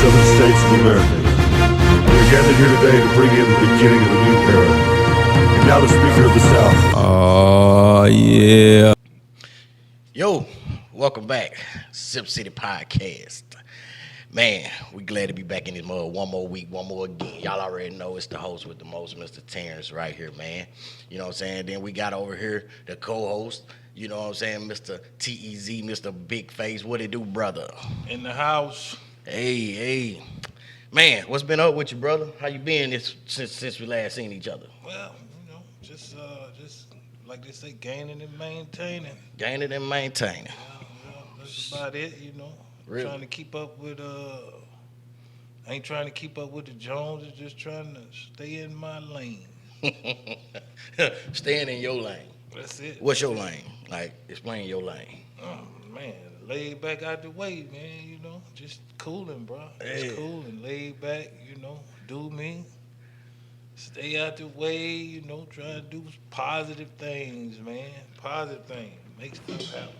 southern states of America. We are gathered here today to bring in the beginning of a new era. And now the Speaker of the South. Oh, yeah. Yo, welcome back, Sipp City Podcast. Man, we glad to be back in this mud one more week, one more again. Y'all already know it's the host with the most, Mr. Terrence, right here, man. You know what I'm saying? Then we got over here the co-host, you know what I'm saying, Mr. TEZ, Mr. Big Face. What it do, brother? In the house. Hey. Man, what's been up with you, brother? How you been since we last seen each other? Well, just like they say, gaining and maintaining. Gaining and maintaining. That's about it. Really? Trying to keep up with ain't trying to keep up with the Joneses, just trying to stay in my lane. Staying in your lane. That's it. What's your lane? Like, explain your lane. Oh man, laid back out the way, man. Just cooling, bro. Just Yeah. cooling, laid back. Do me. Stay out the way. Try to do positive things, man. Positive things, make stuff happen.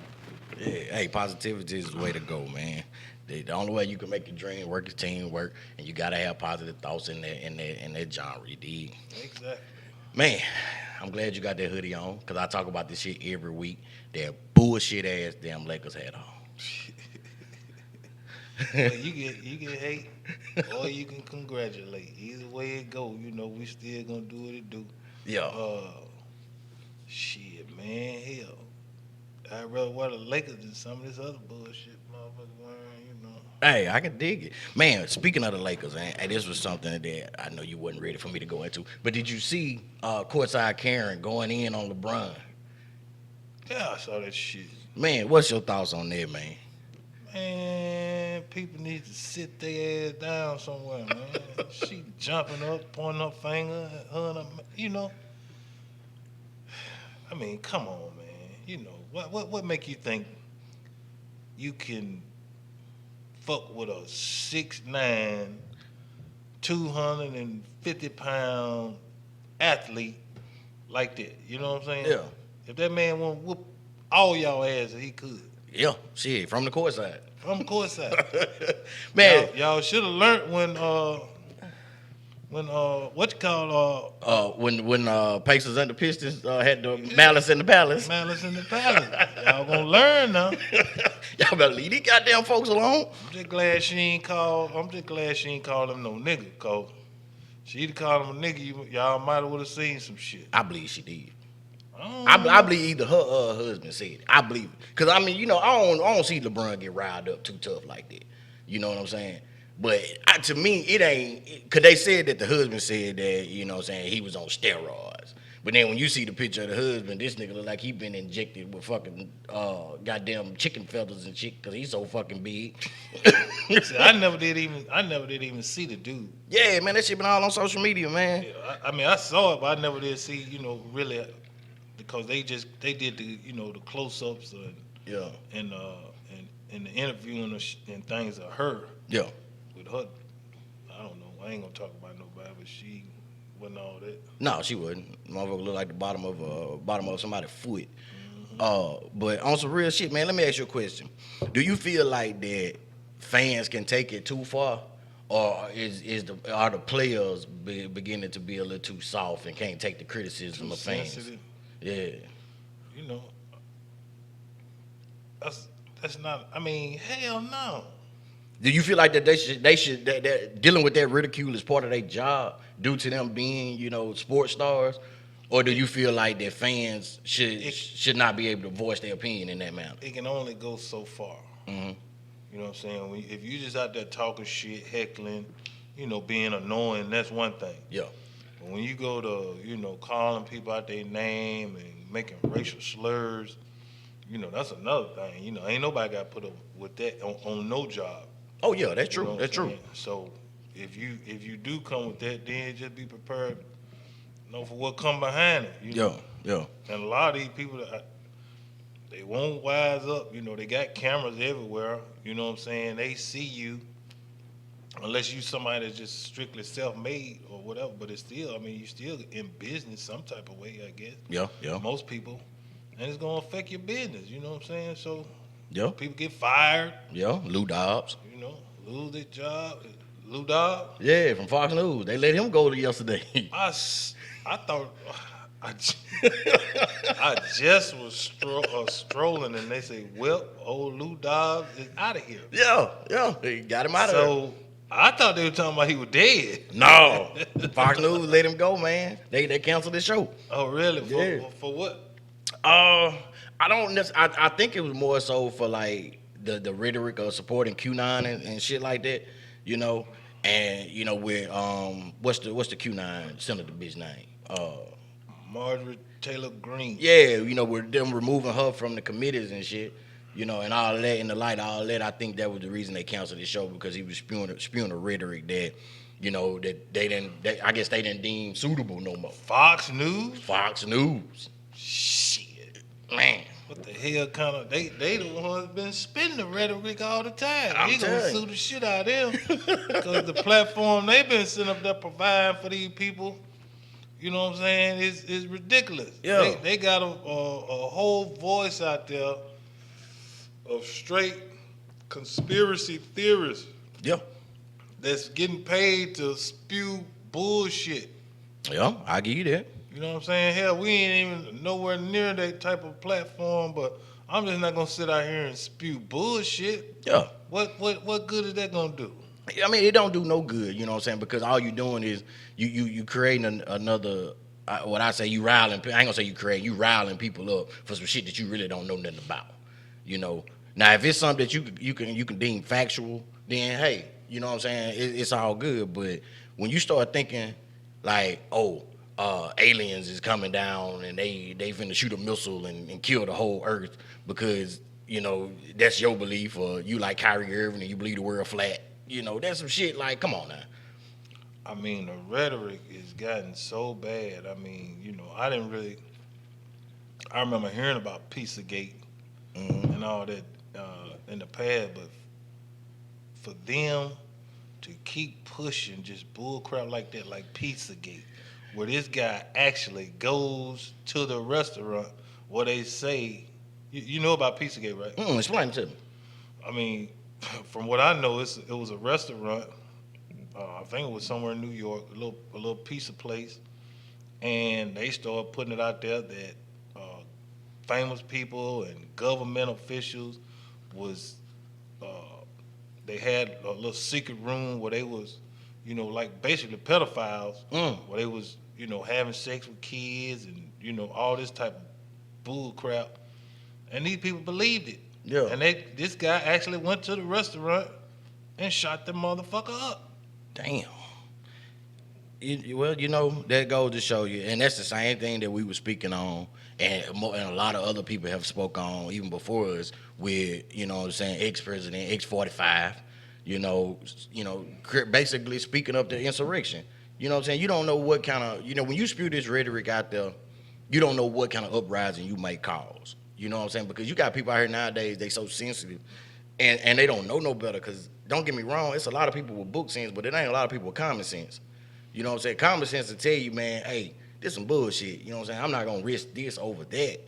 Yeah, hey, positivity is the way to go, man. The only way you can make your dream work is teamwork, and you gotta have positive thoughts in that genre, you dig? Exactly. Man, I'm glad you got that hoodie on, cause I talk about this shit every week. That bullshit ass damn Lakers hat on. Well, you get hate, or you can congratulate. Either way it go, we still gonna do what it do. Yeah. Shit, man, hell, I'd rather wear the Lakers than some of this other bullshit motherfuckers wearing. Hey, I can dig it. Man, speaking of the Lakers, and this was something that I know you wasn't ready for me to go into, but did you see Courtside Karen going in on LeBron? Yeah, I saw that shit. Man, what's your thoughts on that, man? Man, people need to sit their ass down somewhere, man. She jumping up, pointing her finger at her, I mean, come on, man. What make you think you can fuck with a 6'9", 250-pound athlete like that? You know what I'm saying? Yeah. If that man want to whoop all y'all asses, he could. Yeah, shit, from the courtside. From Courtside. Man, y'all should have learned when what you call when Pacers and the Pistons had the Malice in the Palace. Malice in the Palace. Y'all gonna learn now. Y'all better leave these goddamn folks alone. I'm just glad she ain't call him no nigga, cause she'd have called him a nigga. Y'all might have would have seen some shit. I believe she did. I believe either her or her husband said it. I believe it. Cause I mean, I don't see LeBron get riled up too tough like that. You know what I'm saying? But to me, it ain't. Cause they said that the husband said that, you know what I'm saying, he was on steroids. But then when you see the picture of the husband, this nigga look like he been injected with fucking goddamn chicken feathers and shit, cause he's so fucking big. See, I never did even see the dude. Yeah, man, that shit been all on social media, man. Yeah, I mean, I saw it, but I never did see, really, because they did the, the close-ups and the interviewing and things of her. Yeah. With her, I don't know. I ain't gonna talk about nobody, but she wasn't all that. No, she wouldn't. Motherfucker look like the bottom of somebody's foot. But on some real shit, man, let me ask you a question. Do you feel like that fans can take it too far, or are the players beginning to be a little too soft and can't take the criticism Too of fans? sensitive. Yeah. That's not. I mean, hell no. Do you feel like that they should that dealing with that ridicule is part of their job due to them being, sports stars? Or do you feel like that fans should not be able to voice their opinion in that manner? It can only go so far. Mm-hmm. You know what I'm saying? If you just out there talking shit, heckling, being annoying, that's one thing. Yeah. But when you go to, calling people out their name and making racial slurs, that's another thing. Ain't nobody got put up with that on no job. Oh yeah, that's true. That's true. So if you do come with that, then just be prepared, for what come behind it. Yeah. And a lot of these people, they won't wise up. They got cameras everywhere. You know what I'm saying? They see you, unless you somebody that's just strictly self-made or whatever. But it's still, you still in business some type of way, I guess. Yeah. Most people, and it's gonna affect your business. You know what I'm saying? So Yeah. people get fired. Yeah. Lou Dobbs. lose their job. Lou Dog. Yeah, from Fox News. They let him go yesterday. I thought I just was strolling and they say, "Well, old Lou Dog is out of here." yeah, they got him out of there. So I thought they were talking about he was dead. No, Fox News let him go, man. They canceled the show. Oh, really? Yeah. For what? I don't. I think it was more so for like the rhetoric of supporting QAnon and shit like that, you know. And you know, with what's the QAnon senator bitch name? Marjorie Taylor Greene. Yeah, you know, with them removing her from the committees and shit, you know, and all that in the light, all that. I think that was the reason they canceled the show because he was spewing a rhetoric that, you know, that I guess they didn't deem suitable no more. Fox News. Shit, man. What the hell kind of they the ones been spinning the rhetoric all the time. I'm He gonna telling sue the shit out of them because the platform they been sitting up there providing for these people. You know what I'm saying? Is ridiculous. Yeah. They got a whole voice out there of straight conspiracy theorists. Yeah. That's getting paid to spew bullshit. Yeah, I give you that. You know what I'm saying? Hell, we ain't even nowhere near that type of platform, but I'm just not gonna sit out here and spew bullshit. Yeah. What good is that gonna do? I mean, it don't do no good, you know what I'm saying? Because all you doing is you creating another. What I say, you riling. I ain't gonna say you riling people up for some shit that you really don't know nothing about. You know. Now, if it's something that you can deem factual, then hey, you know what I'm saying? It's all good. But when you start thinking like, oh, aliens is coming down and they finna shoot a missile and kill the whole earth because, you know, that's your belief, or you like Kyrie Irving and you believe the world flat. You know, that's some shit like, come on now. I mean, the rhetoric is gotten so bad. I mean, you know, I remember hearing about Pizzagate and all that in the past, but for them to keep pushing just bullcrap like that, like Pizzagate, where this guy actually goes to the restaurant where they say, you know about Pizzagate, right? Explain it to me. I mean, from what I know, it was a restaurant. I think it was somewhere in New York, a little pizza place, and they started putting it out there that famous people and government officials was they had a little secret room where they was, you know, like basically pedophiles, where they was, you know, having sex with kids and, you know, all this type of bull crap, and these people believed it. Yeah. And this guy actually went to the restaurant and shot the motherfucker up. Damn. Well, you know, that goes to show you, and that's the same thing that we were speaking on, and a lot of other people have spoke on even before us with, you know what I'm saying, ex-president, X-45, you know, basically speaking up the insurrection. You know what I'm saying? You don't know what kind of, you know, when you spew this rhetoric out there, you don't know what kind of uprising you might cause. You know what I'm saying? Because you got people out here nowadays, they so sensitive, and they don't know no better. Because don't get me wrong, it's a lot of people with book sense, but it ain't a lot of people with common sense. You know what I'm saying? Common sense to tell you, man, hey, this some bullshit. You know what I'm saying? I'm not gonna risk this over that.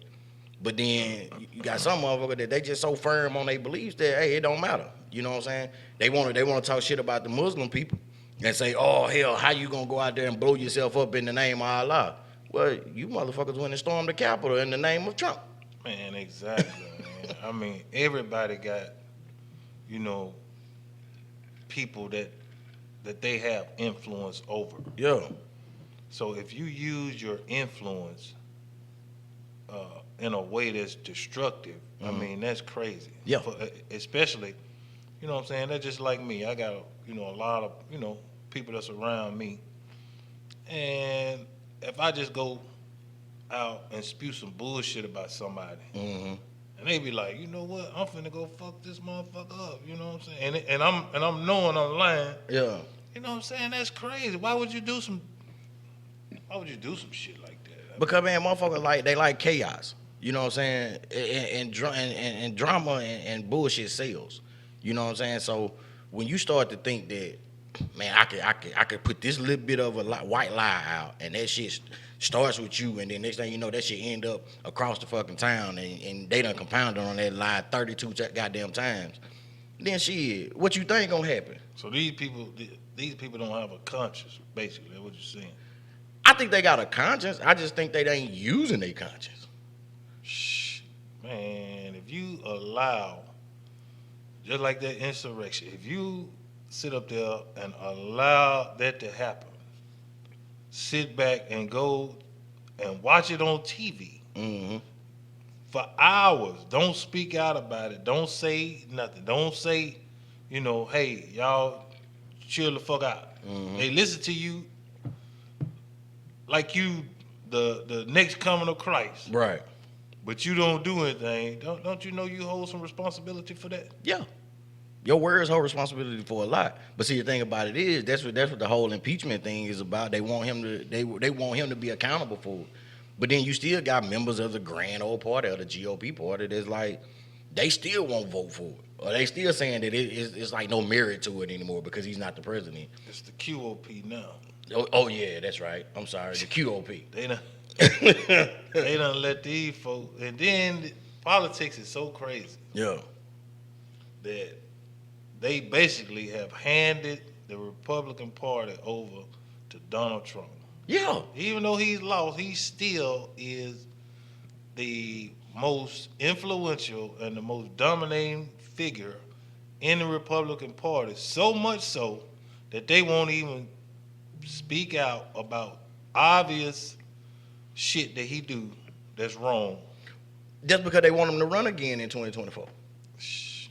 But then you got some motherfucker that they just so firm on their beliefs that, hey, it don't matter. You know what I'm saying? They want to talk shit about the Muslim people and say, oh hell, how you gonna go out there and blow yourself up in the name of Allah? Well, you motherfuckers went and stormed the Capitol in the name of Trump. Man, exactly, man. I mean, everybody got, you know, people that they have influence over. Yeah. So if you use your influence in a way that's destructive, I mean, that's crazy. Yeah. Especially, you know what I'm saying? That's just like me. I got, you know, a lot of, you know, people that's around me. And if I just go out and spew some bullshit about somebody, and they be like, you know what, I'm finna go fuck this motherfucker up, you know what I'm saying? And I'm knowing I'm lying. Yeah. You know what I'm saying? That's crazy. Why would you do some shit like that? Because man, motherfuckers they like chaos. You know what I'm saying? And drama and bullshit sells. You know what I'm saying? So when you start to think that, man, I could put this little bit of a white lie out, and that shit starts with you, and then next thing you know, that shit end up across the fucking town, and they done compounded on that lie 32 goddamn times. then shit, what you think gonna happen? So these people don't have a conscience, basically. That's what you're saying. I think they got a conscience. I just think they ain't using their conscience. Shh, man, if you allow, just like that insurrection, if you sit up there and allow that to happen, sit back and go and watch it on TV for hours, don't speak out about it, don't say nothing, don't say, hey, y'all chill the fuck out. They listen to you like you the next coming of Christ. Right. But you don't do anything. Don't you know you hold some responsibility for that? Yeah. Your words hold responsibility for a lot. But see, the thing about it is, that's what the whole impeachment thing is about. They want him to be accountable for it. But then you still got members of the grand old party, or the GOP party, that's like, they still won't vote for it. Or they still saying that it's like no merit to it anymore because he's not the president. It's the QOP now. Oh yeah, that's right. I'm sorry, the QOP. They done let these folks, and then politics is so crazy. Yeah. That they basically have handed the Republican Party over to Donald Trump. Yeah. Even though he's lost, he still is the most influential and the most dominating figure in the Republican Party. So much so that they won't even speak out about obvious shit that he do that's wrong. Just because they want him to run again in 2024.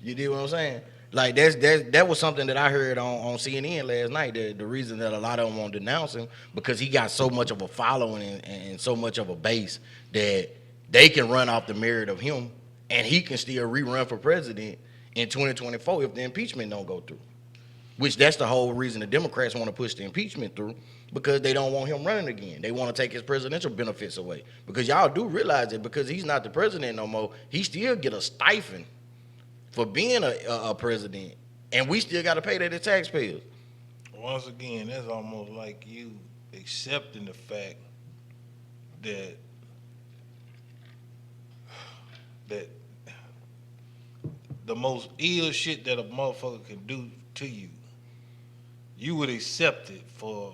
You dig what I'm saying? Like that was something that I heard on CNN last night. The reason that a lot of them won't denounce him, because he got so much of a following and so much of a base that they can run off the merit of him, and he can still rerun for president in 2024 if the impeachment don't go through. Which that's the whole reason the Democrats want to push the impeachment through, because they don't want him running again. They want to take his presidential benefits away. Because y'all do realize that because he's not the president no more, he still get a stipend for being a president, and we still got to pay that as taxpayers. Once again, that's almost like you accepting the fact that the most ill shit that a motherfucker can do to you, you would accept it for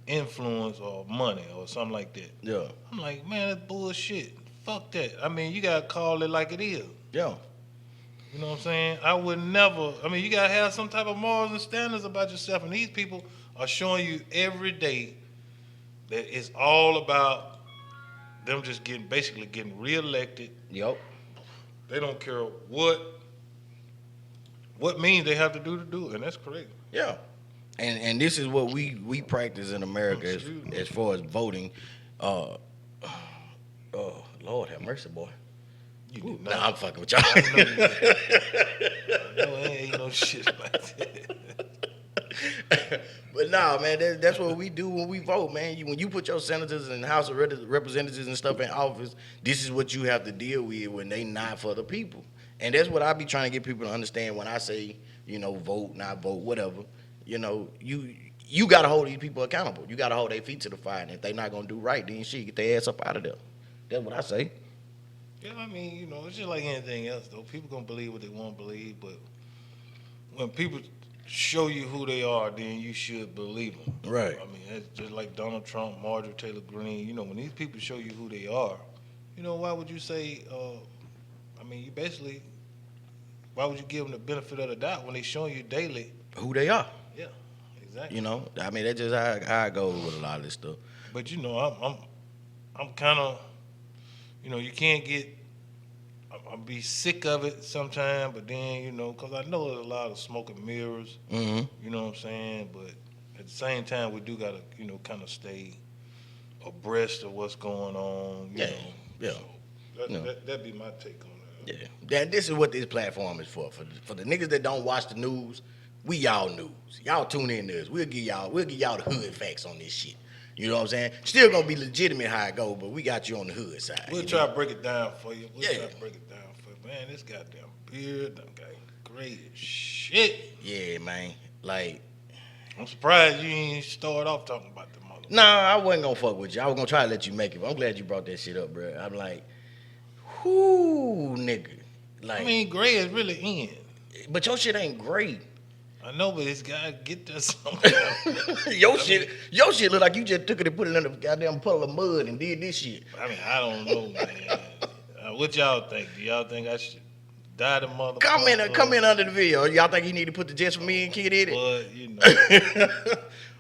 influence or money or something like that. Yeah. I'm like, man, that's bullshit. Fuck that. I mean, you gotta call it like it is. Yeah. You know what I'm saying? I would never. I mean, you gotta have some type of morals and standards about yourself. And these people are showing you every day that it's all about them just basically getting reelected. Yep. They don't care what means they have to do it, and that's correct. Yeah. And this is what we practice in America as far as voting. Oh, Lord have mercy, boy. You did Nah, not. I'm fucking with y'all. I know you did. No, ain't no shit like that. But nah, man, that's what we do when we vote, man. When you put your senators and House of Representatives and stuff in office, this is what you have to deal with when they not for the people. And that's what I be trying to get people to understand when I say, vote, not vote, whatever. You got to hold these people accountable. You got to hold their feet to the fire. And if they not going to do right, then shit, get their ass up out of there. That's what I say. Yeah, I mean, it's just like anything else, though. People going to believe what they want to believe, but when people show you who they are, then you should believe them. Right. I mean, that's just like Donald Trump, Marjorie Taylor Greene. When these people show you who they are, why would you say, you basically, why would you give them the benefit of the doubt when they showing you daily who they are? Yeah, exactly. That's just how I go with a lot of this stuff. But I'm kind of, you can't get. I'll be sick of it sometime, but then because I know there's a lot of smoke and mirrors. Mm-hmm. You know what I'm saying? But at the same time, we do gotta kind of stay abreast of what's going on. You know? So that'd be my take on that. Yeah, this is what this platform is for. For the niggas that don't watch the news, we y'all news. Y'all tune in to us. We'll give y'all the hood facts on this shit. You know what I'm saying? Still gonna be legitimate how it go, but we got you on the hood side. We'll try to break it down for you. We'll Yeah. try to break it down for you. Man, this goddamn beard done got great as shit. Yeah, man. Like, I'm surprised you ain't start off talking about the mother. nah, I wasn't gonna fuck with you. I was gonna try to let you make it, but I'm glad you brought that shit up, bro. I'm like, whoo, nigga. Like, I mean, gray is really in. But your shit ain't great. I know, but it's gotta get there somewhere. Your shit look like you just took it and put it in a goddamn puddle of mud and did this shit. I mean, I don't know, man. What y'all think? Do y'all think I should die the motherfucker? Come in under the video. Y'all think he need to put the Just For Me and Kid in it? But, you know.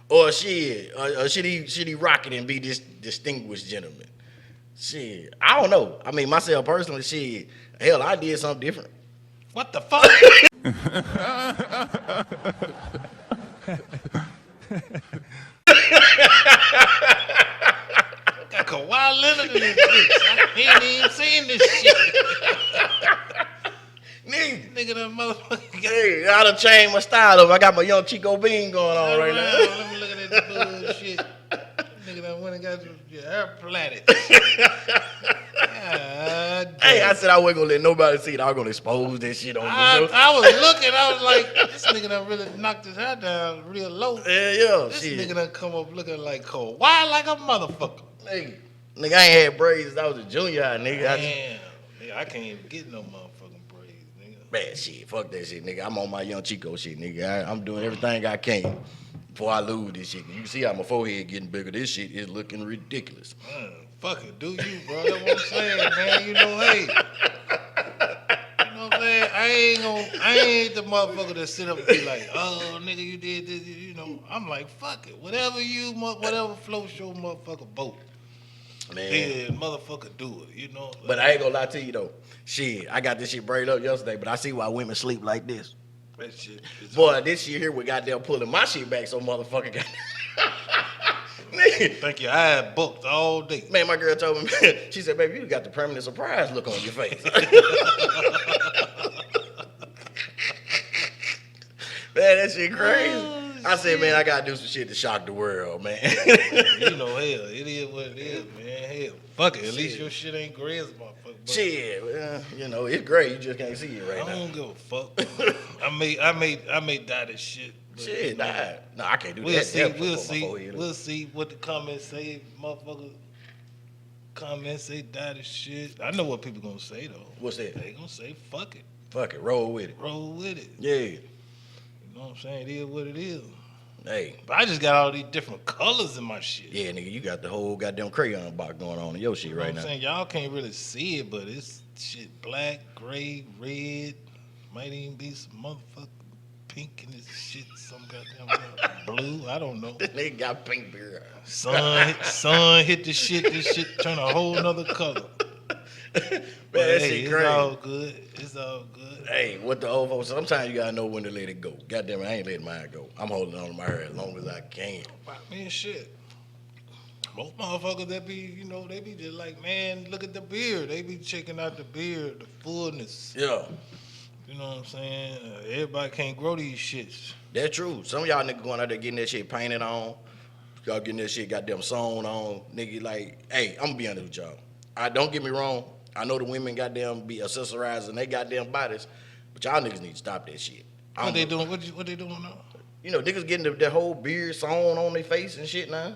Or shit. Or should he rock it and be this distinguished gentleman? Shit. I don't know. I mean, myself personally, shit. Hell, I did something different. What the fuck? Got Kawhi Leonard in this bitch. I ain't even seen this shit. Nigga, that motherfucker. Hey, I done changed my style up. I got my young Chico Bean going on right now. Let me look at that bullshit. Nigga that went and got your hair plaited. Hey, I said I wasn't gonna let nobody see it. I was gonna expose this shit on the show. I was looking, I was like, this nigga done really knocked his hair down real low. Yeah, This shit. nigga done come up looking like Kawhi like a motherfucker. Nigga, I ain't had braids since I was a junior high, nigga. Damn, nigga, I can't even get no motherfucking braids, nigga. Man, shit, fuck that shit, nigga. I'm on my young Chico shit, nigga. I'm doing everything I can before I lose this shit. You can see how my forehead getting bigger. This shit is looking ridiculous. Fuck it, do you, bro? That's what I'm saying, man. You know, hey. You know what I'm saying? I ain't the motherfucker that sit up and be like, oh, nigga, you did this, you know. I'm like, fuck it. Whatever floats your motherfucker boat. Man. Yeah, motherfucker do it, you know. But I ain't gonna lie to you though. Shit, I got this shit braided up yesterday, but I see why women sleep like this. That shit is Boy, this shit here we goddamn pulling my shit back so motherfucker got nigga. think your eye booked all day. Man, my girl told me, she said, baby, you got the permanent surprise look on your face. Man, that shit crazy. I said, man, I gotta do some shit to shock the world, man. You know, hell, it is what it is, man. Hell, fuck it. At least your shit ain't gray as a motherfucker. Shit, well, you know, it's gray. You just can't see it right I now. don't give a fuck. I may die this shit. But, Shit, nah. No, I can't do We'll that. see. Definitely We'll put my see. forehead up. We'll see what the comments say. Motherfucker, comments say die this shit. I know what people gonna say though. What's that? They gonna say fuck it, Fuck it, roll with it. roll with it. Yeah. You know what I'm saying? It is what it is. Hey. But I just got all these different colors in my shit. Yeah, nigga, you got the whole goddamn crayon box going on in your shit You know right what I'm now. saying? Y'all can't really see it, but it's shit black, gray, red. Might even be some motherfucking pink in this shit. Some goddamn blue. I don't know. This nigga got pink beard. Sun hit the shit. This shit turn a whole nother color. Man, But that hey, shit it's crazy. all good. It's all good. Hey, what the old folks, sometimes you gotta know when to let it go. Goddamn it, I ain't letting mine go. I'm holding on to my hair as long as I can. I mean, shit. Most motherfuckers that be, you know, they be just like, man, look at the beard. They be checking out the beard, the fullness. Yeah, You know what I'm saying? Everybody can't grow these shits. that's true. Some of y'all niggas going out there getting that shit painted on. Y'all getting that shit goddamn sewn on. Nigga, like, hey, I'm gonna be honest with y'all. Don't get me wrong. I know the women goddamn be accessorizing they goddamn bodies, but y'all niggas need to stop that shit. What they doing? What they doing now? You know, niggas getting the whole beard sewn on their face and shit now.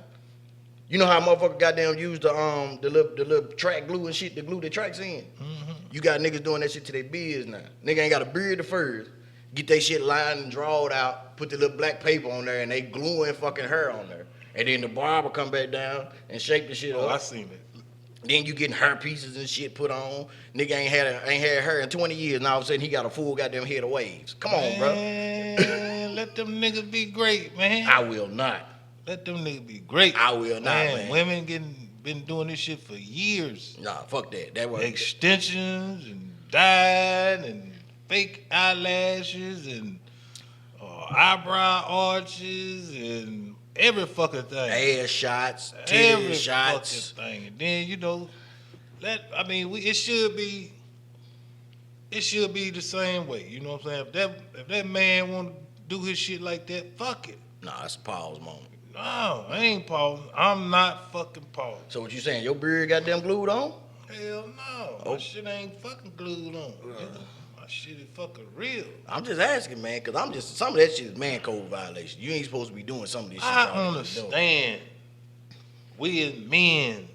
You know how motherfucker goddamn use the little track glue and shit to glue the tracks in? Mm-hmm. You got niggas doing that shit to their beards now. Nigga ain't got a beard at first. Get they shit lined and drawed out, put the little black paper on there, and they gluing fucking hair on there. And then the barber come back down and shake the shit Oh, I up. seen it. Then you getting hair pieces and shit put on. Nigga ain't had hair in 20 years, and all of a sudden he got a full goddamn head of waves. Come on, bro. Man, let them niggas be great, man. I will not. Let them niggas be great. I will not, man. Women been doing this shit for years. Nah, fuck that. That was Extensions and dyed and fake eyelashes and eyebrow arches and every fucking thing. ass shots, Every titty shots. fucking thing. And then, you know, it should be the same way. You know what I'm saying? If that man want to do his shit like that, fuck it. Nah, it's a pause moment. No, I ain't pausing. I'm not fucking pausing. So what you saying? Your beard goddamn glued on? Hell no. Oh. My shit ain't fucking glued on. nigga. My shit is fucking real. I'm just asking, man, because some of that shit is man code violation. You ain't supposed to be doing some of this shit. I y'all niggas doing. understand. We as men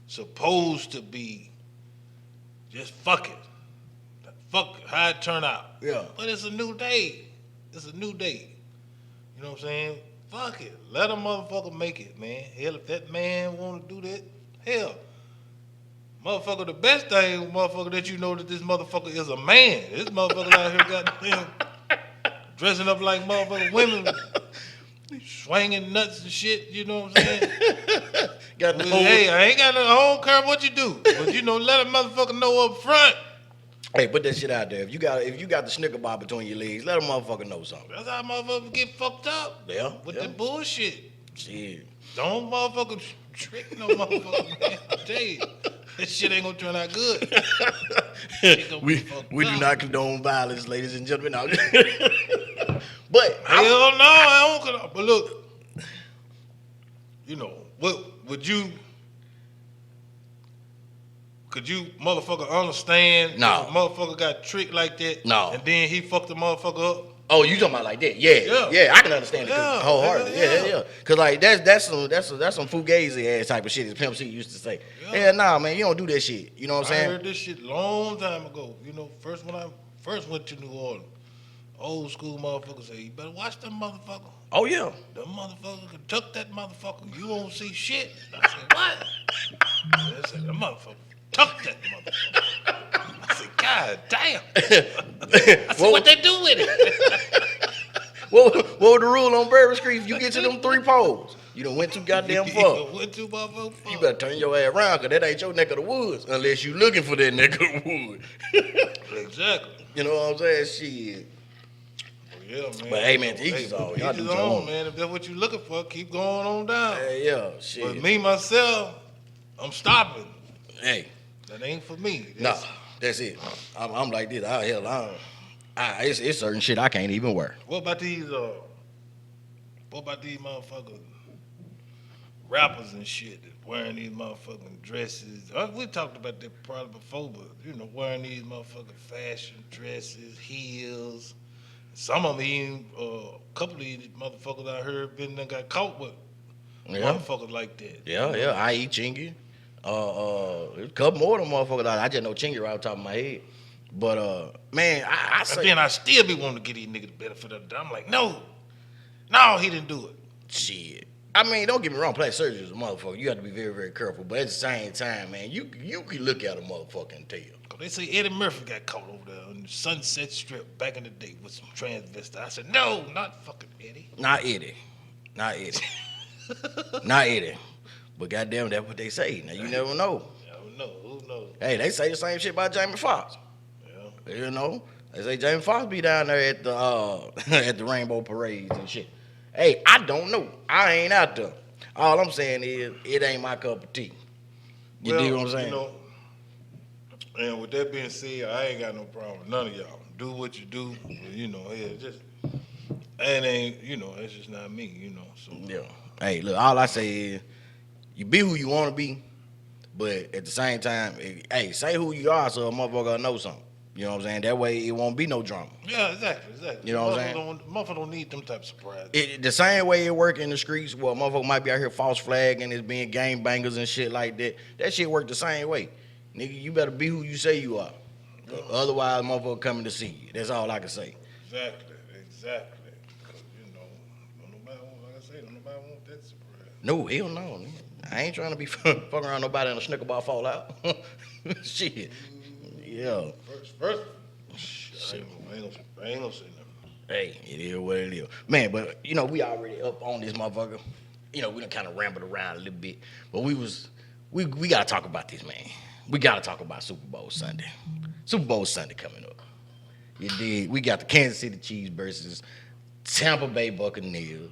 supposed to be just fuck it. fuck how it turn out. Yeah. But it's a new day. It's a new day. You know what I'm saying? Fuck it. Let a motherfucker make it, man. Hell, if that man want to do that, hell. Motherfucker, the best thing, motherfucker, that you know that this motherfucker is a man. This motherfucker out here goddamn dressing up like motherfucking women, swinging nuts and shit, you know what I'm saying? Got the Hey, I don't care what you do. But you know, let a motherfucker know up front. Hey, put that shit out there. If you got the Snicker bar between your legs, let a motherfucker know something. That's how motherfuckers get fucked up. Yeah. With that bullshit. Shit. Don't motherfucker trick no motherfucker, man. I tell you, that shit ain't gonna turn out good. we do not condone violence, ladies and gentlemen. No. But hell no, I don't condone. But look, you know, could you motherfucker understand No. if a motherfucker got tricked like that? No. And then he fucked the motherfucker up? Oh, you talking about like that? Yeah, I can understand it wholeheartedly. Yeah. Cause like that's some fugazi ass type of shit as Pimp C used to say. Yeah, nah, man, you don't do that shit. You know what I'm saying? I heard this shit long time ago. You know, when I first went to New Orleans, old school motherfuckers say, you better watch that motherfucker. Oh yeah. The motherfucker can tuck that motherfucker. You won't see shit. I said, what? I said, the motherfucker tuck that motherfucker. I said, God damn. I said, what they do with it? What was the rule on Bourbon Street? If you get to them 3 poles, you done went too goddamn far. Went too motherfucking far. You better turn your ass around, cause that ain't your neck of the woods, unless you looking for that neck of the woods. Exactly. You know what I'm saying? Shit. Yeah, man. But hey, man, to each his own. Y'all do your own, man. If that's what you're looking for, keep going on down. Yeah, shit. But me, myself, I'm stopping. Hey. That ain't for me. That's it. I'm like this. It's certain shit I can't even wear. What about these motherfucking rappers and shit that wearing these motherfucking dresses? We talked about that probably before, but you know, wearing these motherfucking fashion dresses, heels. Some of them even, a couple of these motherfuckers I heard got caught with motherfuckers like that. Yeah. I.E. Chingy. A couple more of them motherfuckers. I just know Chingy right off the top of my head. But man, I say. And then I still be wanting to get these niggas the benefit of the doubt. I'm like, no, he didn't do it. Shit. I mean, don't get me wrong, plastic surgery is a motherfucker. You have to be very, very careful. But at the same time, man, you can look at a motherfucker and tell. They say Eddie Murphy got caught over there on the Sunset Strip back in the day with some transvestite. I said, no, not fucking Eddie. Not Eddie. Not Eddie. But goddamn, that's what they say. Now, you never know. Who knows? Hey, they say the same shit about Jamie Foxx. Yeah. You know? They say Jamie Foxx be down there at the at the Rainbow Parades and shit. Hey, I don't know. I ain't out there. All I'm saying is, it ain't my cup of tea. You dig what I'm saying? You know, and with that being said, I ain't got no problem with none of y'all. Do what you do. You know, it's just not me, you know. So yeah. Hey, look, all I say is, you be who you want to be, but at the same time, hey, say who you are so a motherfucker know something. You know what I'm saying? That way it won't be no drama. Yeah, exactly. You know what I'm saying? Motherfucker don't need them type of surprises. The same way it work in the streets, where a motherfucker might be out here false flagging, it's being gang bangers and shit like that. That shit work the same way. Nigga, you better be who you say you are. Otherwise, motherfucker coming to see you. That's all I can say. Exactly. Because, you know, don't nobody want that surprise. No, hell no. Nigga. I ain't trying to be fucking around nobody in a snicker bar fallout. Shit. Yeah. First. I ain't gonna say nothing. Hey, it is what it is. Man, but, you know, we already up on this motherfucker. You know, we done kind of rambled around a little bit. But we got to talk about this, man. We got to talk about Super Bowl Sunday. Super Bowl Sunday coming up. You dig? We got the Kansas City Chiefs versus Tampa Bay Buccaneers.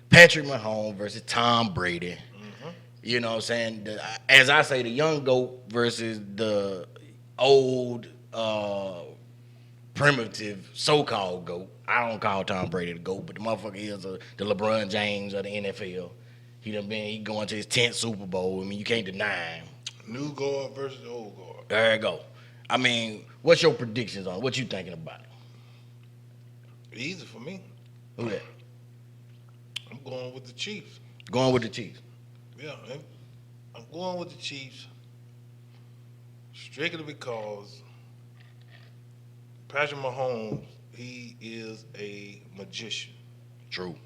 Patrick Mahomes versus Tom Brady. Mm-hmm. You know what I'm saying? As I say, the young GOAT versus the old, primitive so-called GOAT. I don't call Tom Brady the GOAT, but the motherfucker is the LeBron James of the NFL. He going to his 10th Super Bowl. I mean, you can't deny him. New guard versus old guard. There you go. I mean, what's your predictions on it? What you thinking about it? Easy for me. Who that? I'm going with the Chiefs. Going with the Chiefs. Yeah, I'm going with the Chiefs strictly because Patrick Mahomes, he is a magician. True.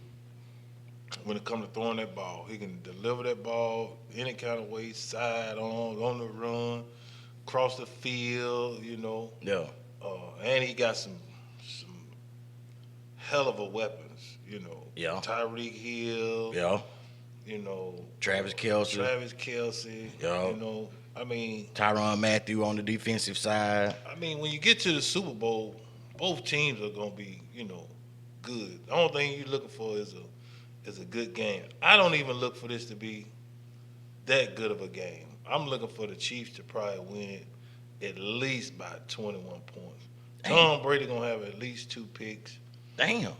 When it comes to throwing that ball, he can deliver that ball any kind of way, side on the run, cross the field, Yeah. And he got some hell of a weapons, Yeah. Tyreek Hill, Yeah. Travis Kelce. Yeah. I mean, Tyrann Mathieu on the defensive side. when you get to the Super Bowl, both teams are gonna be, good. The only thing you're looking for is a good game. I don't even look for this to be that good of a game. I'm looking for the Chiefs to probably win at least by 21 points. Damn. Tom Brady gonna have at least 2 picks. Damn.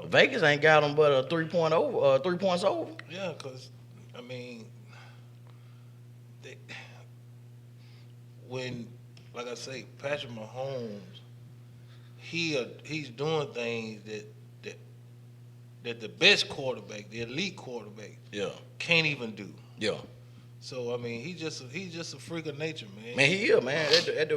Vegas ain't got them but a 3 points over. Yeah, because when, like I say, Patrick Mahomes, he's doing things that the best quarterback, the elite quarterback, Yeah. can't even do. Yeah. So he's just a freak of nature, man. Man, he is, man. That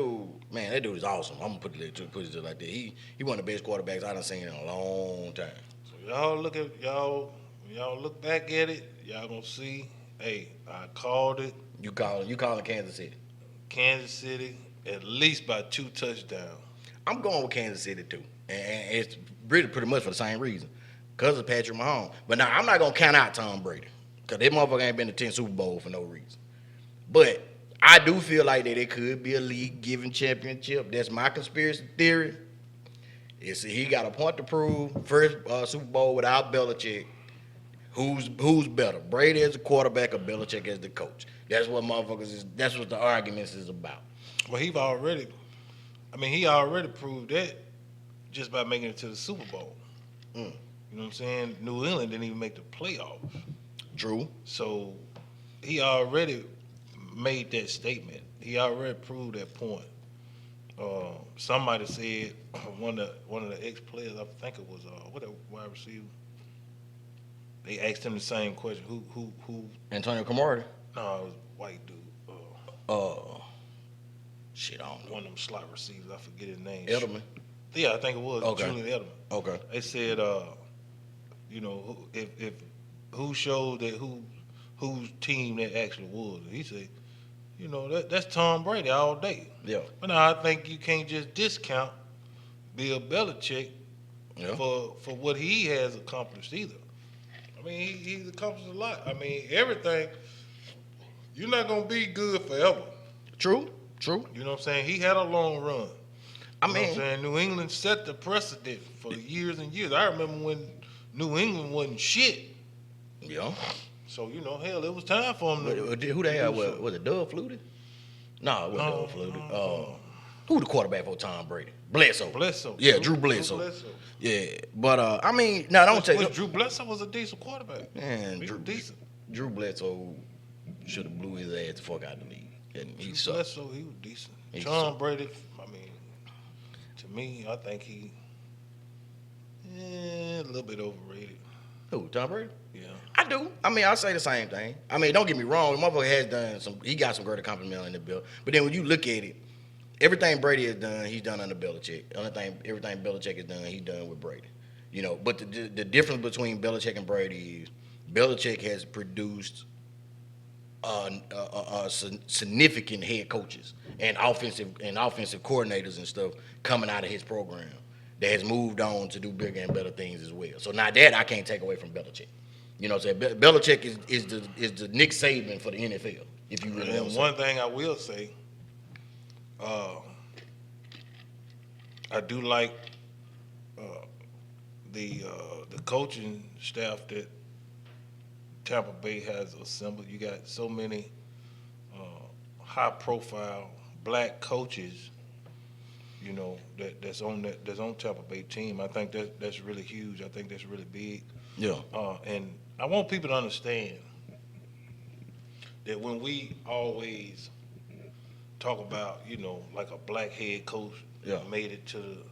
dude is awesome. I'm gonna put it just like that. He one of the best quarterbacks I done seen in a long time. So when y'all look back at it, y'all gonna see, hey, I called it. You calling Kansas City. Kansas City at least by 2 touchdowns. I'm going with Kansas City too. And it's really pretty much for the same reason. Because of Patrick Mahomes. But now I'm not gonna count out Tom Brady. Because that motherfucker ain't been to 10 Super Bowl for no reason. But I do feel like that it could be a league-giving championship. That's my conspiracy theory. He got a point to prove. First Super Bowl without Belichick. Who's better, Brady as a quarterback or Belichick as the coach? That's what that's what the arguments is about. Well, he already proved that just by making it to the Super Bowl. You know what I'm saying? New England didn't even make the playoffs. True. So he already made that statement. He already proved that point. Somebody said one of the ex-players, I think it was what a wide receiver. They asked him the same question. Who? Antonio Cromartie. No, it was a white dude. Shit, I don't know. One of them slot receivers. I forget his name. Edelman. Yeah, I think it was Julian Edelman. Okay. They said, if who showed that whose team that actually was. He said, that's Tom Brady all day. Yeah. But now I think you can't just discount Bill Belichick for what he has accomplished either. He's accomplished a lot. Everything. You're not gonna be good forever. True. You know what I'm saying? He had a long run. I You know what I'm saying? New England set the precedent for years and years. I remember when New England wasn't shit. Yeah. So, hell, it was time for him to. Who they had? Was it Doug Flutie? No, it wasn't Doug Flutie. Who the quarterback for Tom Brady? Bledsoe. Yeah, Drew Bledsoe. Yeah, but don't take it. Drew Bledsoe was a decent quarterback. Man, Drew decent. Drew Bledsoe should have blew his ass the fuck out of the league. And he sucked. Bledsoe, he was decent. Tom Brady, to me, I think he a little bit overrated. Who, Tom Brady? Yeah. I do. I say the same thing. Don't get me wrong. The motherfucker has done he got some great accomplishments in the bill. But then when you look at it, everything Brady has done, he's done under Belichick. Everything Belichick has done, he's done with Brady. But the difference between Belichick and Brady is Belichick has produced significant head coaches and offensive coordinators and stuff coming out of his program that has moved on to do bigger and better things as well. So now that I can't take away from Belichick. You know what I'm saying? Belichick is the Nick Saban for the NFL. If you really. And one thing I will say, I do like the coaching staff that Tampa Bay has assembled. You got so many high-profile black coaches, that's on Tampa Bay team. I think that's really huge. I think that's really big. Yeah. And I want people to understand that when we always talk about, like a black head coach made it to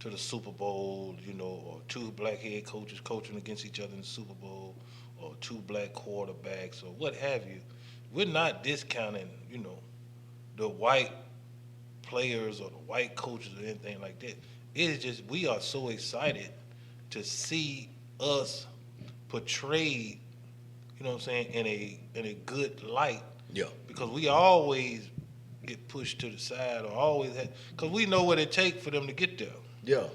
the Super Bowl, or 2 black head coaches coaching against each other in the Super Bowl, or 2 black quarterbacks, or what have you, we're not discounting, the white players or the white coaches or anything like that. It is just we are so excited to see us portrayed, you know what I'm saying, in a good light. Yeah. Because we always get pushed to the side or always have, because we know what it takes for them to get there. Yeah.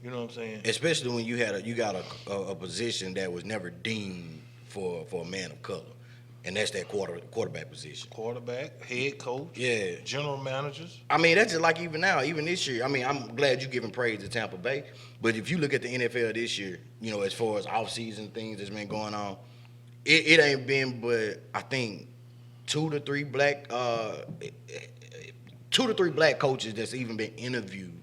You know what I'm saying? Especially when you got a position that was never deemed for a man of color, and that's that quarterback position. Quarterback, head coach, Yeah. general managers. I mean, that's just like even now, even this year. I mean, I'm glad you're giving praise to Tampa Bay, but if you look at the NFL this year, you know, as far as off-season things that's been going on, it ain't been but I think two to three black coaches that's even been interviewed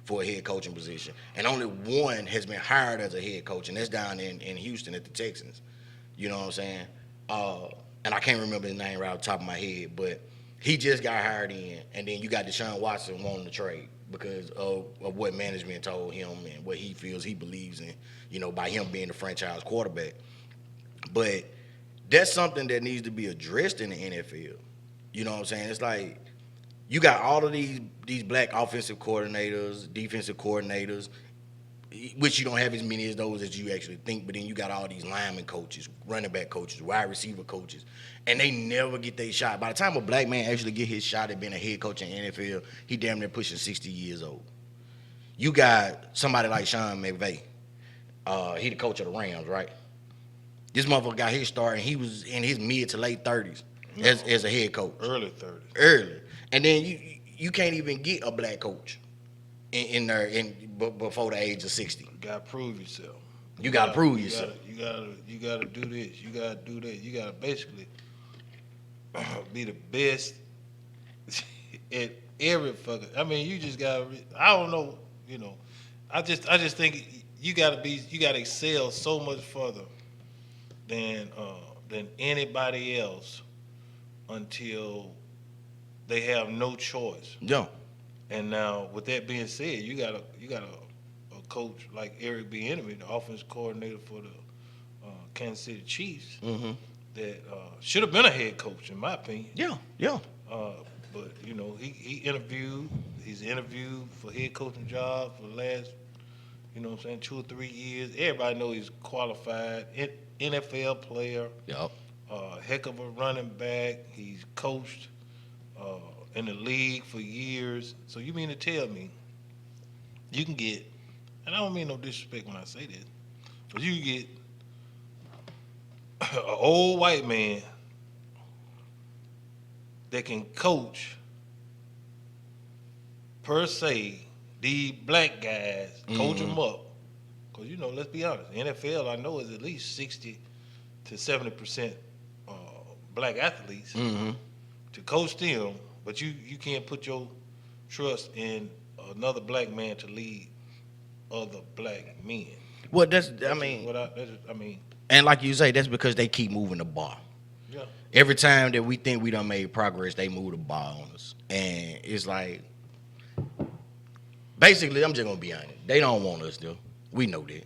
for a head coaching position, and only one has been hired as a head coach, and that's down in Houston at the Texans. You know what I'm saying? And I can't remember his name right off the top of my head, but he just got hired in, and then you got Deshaun Watson wanting to trade because of what management told him and what he feels he believes in, you know, by him being the franchise quarterback. But that's something that needs to be addressed in the NFL. You know what I'm saying? It's like you got all of these black offensive coordinators, defensive coordinators, which you don't have as many as those as you actually think, but then you got all these lineman coaches, running back coaches, wide receiver coaches, and they never get their shot. By the time a black man actually get his shot at being a head coach in the NFL, he damn near pushing 60 years old. You got somebody like Sean McVay. He the coach of the Rams, right? This motherfucker got his start, and he was in his mid to late 30s as a head coach. Early 30s. Early. And then you can't even get a black coach in there before the age of 60. You gotta prove yourself. You gotta prove yourself. You gotta do this. You gotta do that. You gotta basically be the best at every fucking. I mean, you just gotta. I don't know. You know, I just think you gotta excel so much further than anybody else until they have no choice. Yeah. And now, with that being said, you got a coach like Eric Bieniemy, the offense coordinator for the Kansas City Chiefs, that should have been a head coach, in my opinion. Yeah. But you know, he's interviewed for head coaching job for the last, you know what I'm saying, 2 or 3 years. Everybody knows he's qualified, NFL player. Yep. Heck of a running back. He's coached in the league for years. So you mean to tell me you can get, and I don't mean no disrespect when I say this, but you can get an old white man that can coach, per se, these black guys, coach them up. Because, you know, let's be honest, NFL, I know, is at least 60 to 70% black athletes. To coach them, but you can't put your trust in another black man to lead other black men. Well, I mean, and like you say, that's because they keep moving the ball. Yeah. Every time that we think we done made progress, they move the ball on us. And it's like, basically, I'm just going to be honest. They don't want us, though. We know that.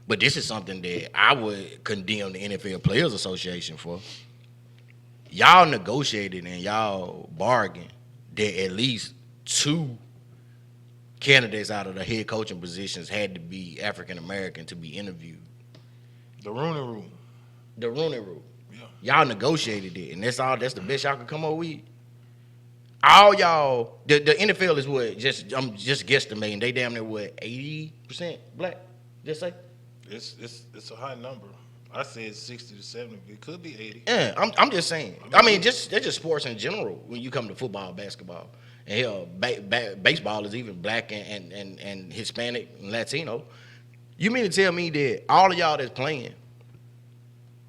But this is something that I would condemn the NFL Players Association for. Y'all negotiated and y'all bargained that at least 2 candidates out of the head coaching positions had to be African American to be interviewed. The Rooney Rule. The Rooney Rule. Yeah. Y'all negotiated it, and that's the best y'all could come up with. All y'all, the NFL is what? I'm just guesstimating. They damn near what, 80% black? Just say. It's a high number. I said 60 to 70. It could be 80. Yeah, I'm just saying. I mean, that's just sports in general. When you come to football, basketball, and hell, baseball is even black and Hispanic and Latino. You mean to tell me that all of y'all that's playing,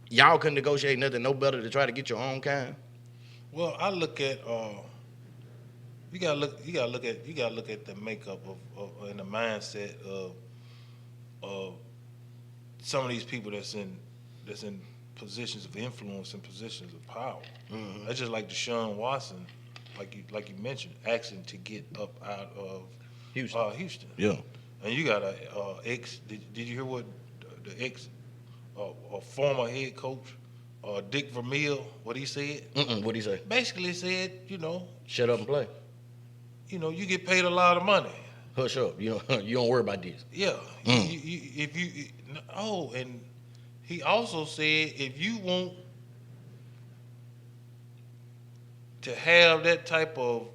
y'all couldn't negotiate nothing no better to try to get your own kind? Well, I look at you gotta look at the makeup of and the mindset of some of these people that's in positions of influence and positions of power. That's just like Deshaun Watson, like you mentioned, asking to get up out of Houston. Yeah. And you got a ex. Did you hear what the ex, a former head coach, Dick Vermeil, what he said? What'd he say? Basically said, you know, Shut up and play. you get paid a lot of money. Hush up. You don't worry about this. Yeah. And he also said if you want to have that type of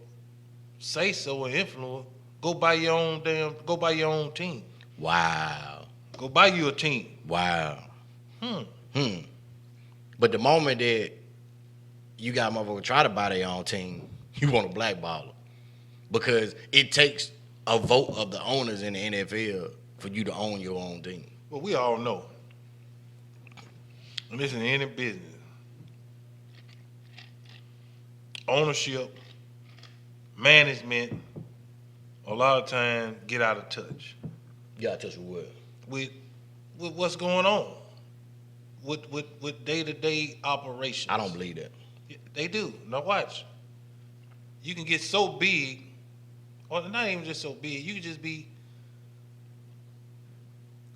say so or influence, go buy your own team. Wow. Go buy you a team. Wow. But the moment that you got motherfuckers try to buy their own team, you want a blackballer. Because it takes a vote of the owners in the NFL for you to own your own team. Well, we all know. And this is any business. Ownership, management, a lot of times get out of touch. You got to touch with what? With what's going on. With day-to-day operations. I don't believe that. They do. Now watch. You can get so big, or not even just so big, you can just be,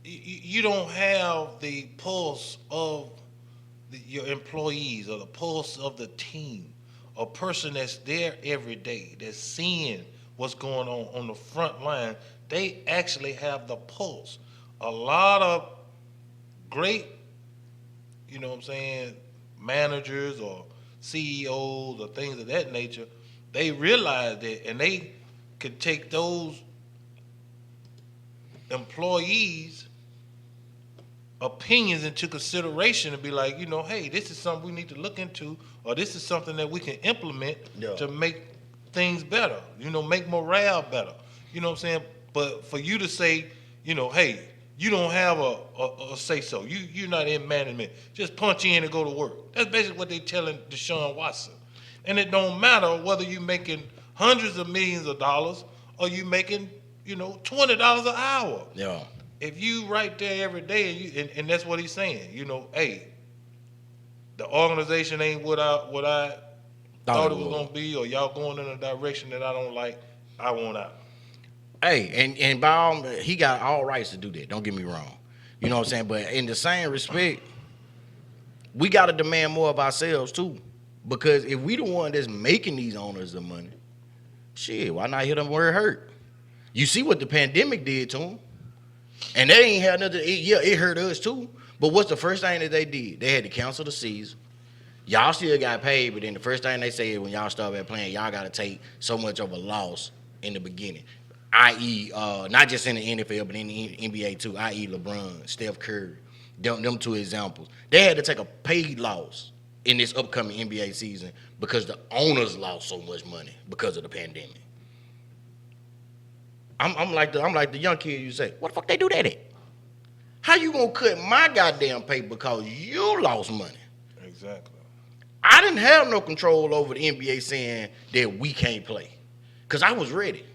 you don't have the pulse of your employees or the pulse of the team. A person that's there every day, that's seeing what's going on the front line, they actually have the pulse. A lot of great, managers or CEOs or things of that nature, they realize that, and they could take those employees' opinions into consideration and be like, hey, this is something we need to look into, or this is something that we can implement to make things better, make morale better. You know what I'm saying? But for you to say, hey, you don't have a say-so. You're not in management. Just punch in and go to work. That's basically what they're telling Deshaun Watson. And it don't matter whether you're making hundreds of millions of dollars or you making, $20 an hour. Yeah. If you right there every day, and that's what he's saying, hey, the organization ain't what I thought it was going to be, or y'all going in a direction that I don't like, I want out. Hey, and by all, he got all rights to do that. Don't get me wrong. You know what I'm saying? But in the same respect, we got to demand more of ourselves too. Because if we the one that's making these owners the money, shit, why not hit them where it hurt? You see what the pandemic did to them. And they ain't had nothing. It hurt us too. But what's the first thing that they did? They had to cancel the season. Y'all still got paid, but then the first thing they said when y'all start back playing, y'all got to take so much of a loss in the beginning. I.e., not just in the NFL, but in the NBA too, i.e. LeBron, Steph Curry, them two examples. They had to take a paid loss in this upcoming NBA season because the owners lost so much money because of the pandemic. I'm like the young kid you say, what the fuck they do that at? How you gonna cut my goddamn pay because you lost money? Exactly. I didn't have no control over the NBA saying that we can't play because I was ready.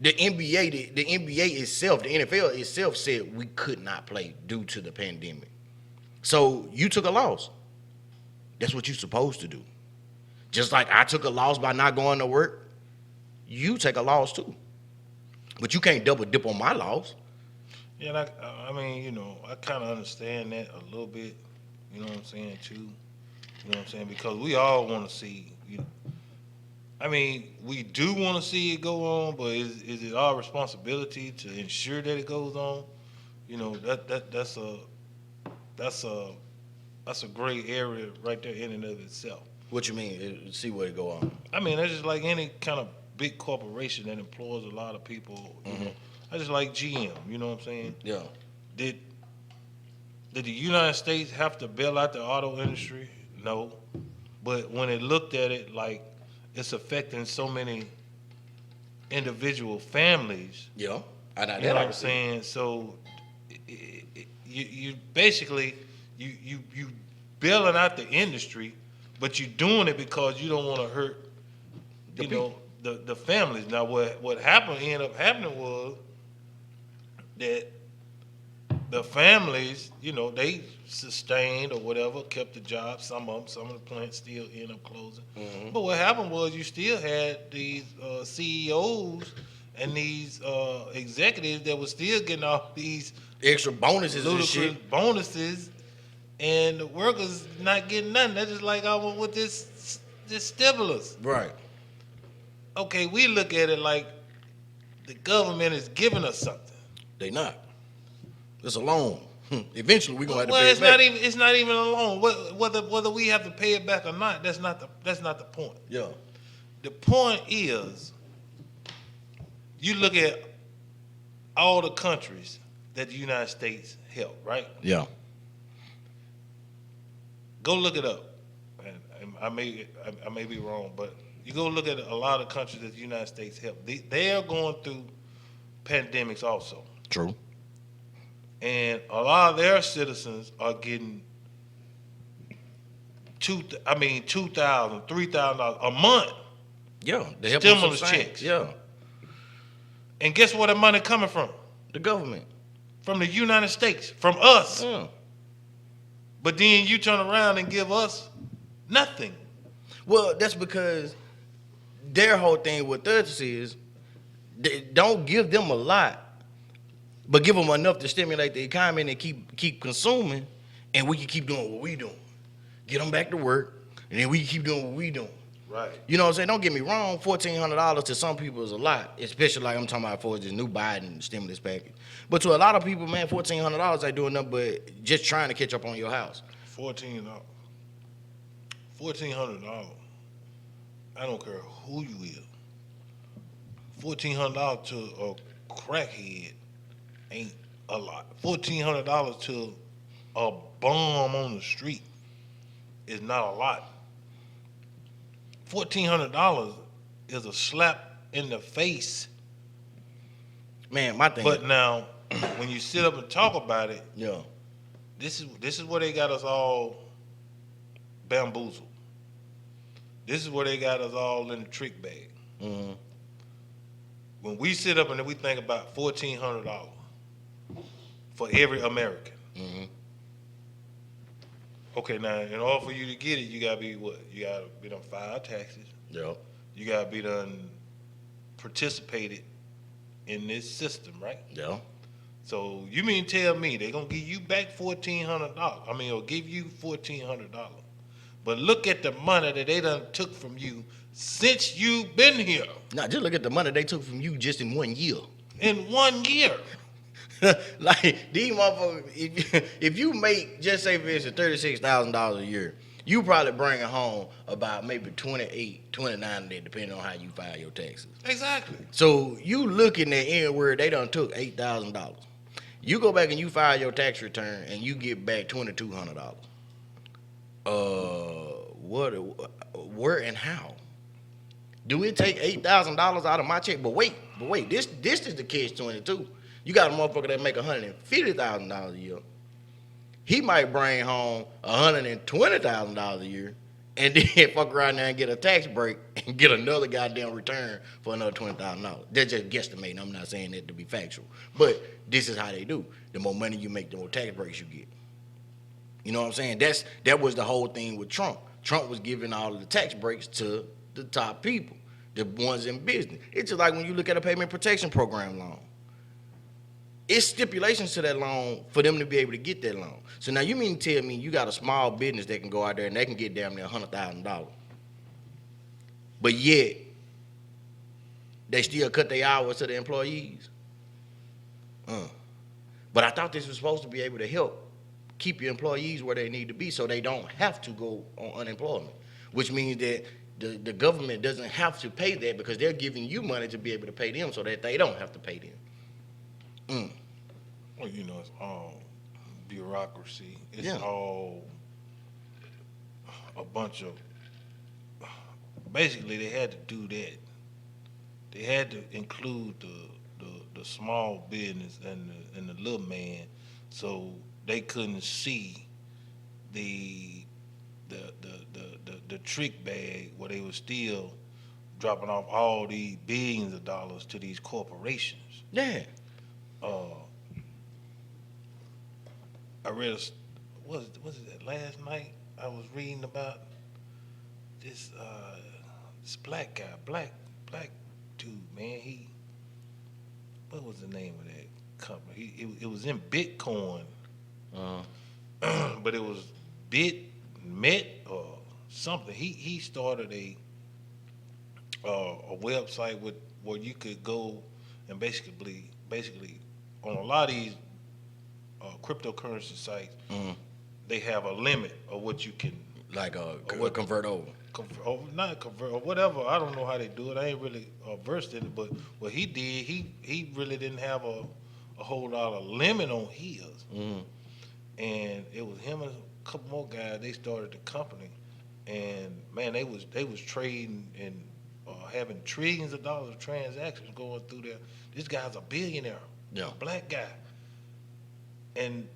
The NBA itself, the NFL itself said we could not play due to the pandemic. So you took a loss. That's what you're supposed to do. Just like I took a loss by not going to work, you take a loss too. But you can't double dip on my loss. Yeah, I mean, I kind of understand that a little bit, you know what I'm saying, too. You know what I'm saying? Because we all want to see, I mean, we do want to see it go on, but is it our responsibility to ensure that it goes on? That's a gray area right there in and of itself. What you mean? See where it go on? I mean, that's just like any kind of big corporation that employs a lot of people. I just like GM. You know what I'm saying? Yeah. Did the United States have to bail out the auto industry? No. But when it looked at it like it's affecting so many individual families. Yeah. You know what I'm saying? So you basically you bailing out the industry, but you're doing it because you don't want to hurt the families. Now what ended up happening was that the families, they sustained or whatever, kept the job. Some of the plants still end up closing. Mm-hmm. But what happened was you still had these CEOs and these executives that were still getting all these extra bonuses and shit. Bonuses, and the workers not getting nothing. That's just like I went with this stimulus. Right. okay, we look at it like the government is giving us something. They not. It's a loan. Eventually, we're gonna have to Well, pay it's it back. it's not even a loan. Whether we have to pay it back or not, that's not the point. Yeah. The point is, you look at all the countries that the United States help, right? Yeah. Go look it up. And I may be wrong, but you go look at a lot of countries that the United States help. They are going through pandemics also. True. And a lot of their citizens are getting $2,000, $3,000 a month. Yeah. They help Stimulus them sustain. checks. Yeah. And guess where the money coming from? The government. From the United States, from us. Yeah. But then you turn around and give us nothing. Well, that's because their whole thing with us is they don't give them a lot, but give them enough to stimulate the economy and keep consuming, and we can keep doing what we doing. Get them back to work, and then we can keep doing what we doing. Right. You know what I'm saying? Don't get me wrong, $1,400 to some people is a lot, especially like I'm talking about for this new Biden stimulus package. But to a lot of people, man, $1,400 ain't doing nothing but just trying to catch up on your house. $1,400. I don't care who you is. $1,400 to a crackhead ain't a lot. $1,400 to a bum on the street is not a lot. $1,400 is a slap in the face. Man, my thing. But now, when you sit up and talk about it, Yeah. this is where they got us all bamboozled. This is where they got us all in the trick bag. Mm-hmm. When we sit up and we think about $1,400 for every American. Mm-hmm. Okay, now in order for you to get it, you gotta be what? You gotta be done filed taxes. Yeah. You gotta be done participated in this system, right? Yeah. So you mean tell me they gonna give you back $1,400? I mean, or give you $1,400? But look at the money that they done took from you since you've been here. Now, just look at the money they took from you just in 1 year. In 1 year. Like, these motherfuckers, if you make, just say for instance, $36,000 a year, you probably bring home about maybe 28, 29 there, depending on how you file your taxes. Exactly. So you looking at anywhere they done took $8,000. You go back and you file your tax return and you get back $2,200. Where and how? Do it take $8,000 out of my check? But wait, this is the catch-22. You got a motherfucker that make $150,000 a year. He might bring home $120,000 a year, and then fuck around there and get a tax break and get another goddamn return for another $20,000. They're just guesstimating. I'm not saying that to be factual, but this is how they do. The more money you make, the more tax breaks you get. You know what I'm saying? That was the whole thing with Trump. Trump was giving all of the tax breaks to the top people, the ones in business. It's just like when you look at a payment protection program loan. It's stipulations to that loan for them to be able to get that loan. So now you mean to tell me you got a small business that can go out there and they can get damn near $100,000. But yet, they still cut their hours to the employees? But I thought this was supposed to be able to help keep your employees where they need to be so they don't have to go on unemployment, which means that the government doesn't have to pay that because they're giving you money to be able to pay them so that they don't have to pay them. Well, you know, it's all bureaucracy. It's Yeah. all a bunch of. Basically, they had to do that. They had to include the small business and the little man, so they couldn't see the trick bag where they were still dropping off all these billions of dollars to these corporations. Yeah. I read was it that last night? I was reading about this black guy, black dude, man. What was the name of that company? It was in Bitcoin, but it was Met or something. He started a website where you could go and basically on a lot of these cryptocurrency sites, they have a limit of what you can Like what convert over. not convert or whatever. I don't know how they do it. I ain't really versed in it, but what he did, he really didn't have a whole lot of limit on his, and it was him and a couple more guys. They started the company, and man, they was trading and having trillions of dollars of transactions going through there. This guy's a billionaire, Yeah. a black guy, and